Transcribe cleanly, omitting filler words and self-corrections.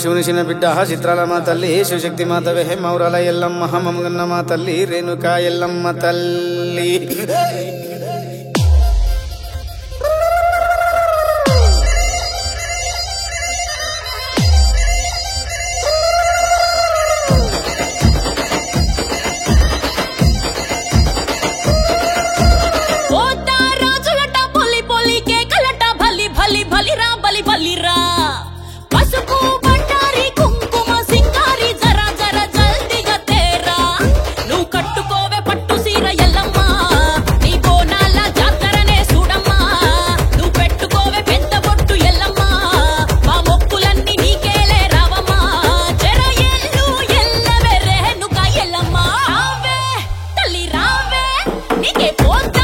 శివుని చిన్న బిడ్డ చిత్రాల మా తల్లి శివశక్తి మాతవే మౌరాల ఎల్లమ్మ మమ్మగన్న మా తల్లి రేణుకా ఎల్లమ్మ తల్లి బలిరా పసుపు బండారి కుంకుమ సింగారి జరా జరా జల్దిగా తేరా నువ్వు కట్టుకోవే పట్టు సీర ఎల్లమ్మ నీ బోనాల జాతరనే చూడమ్మా నువ్వు పెట్టుకోవే పెద్ద బొట్టు ఎల్లమ్మ మా మొక్కులన్నీ నీకేలే రావమ్మా జర ఎల్లు ఎల్లవే రేణుకా ఎల్లమ్మ రావే తల్లి రావే నీకే పోతా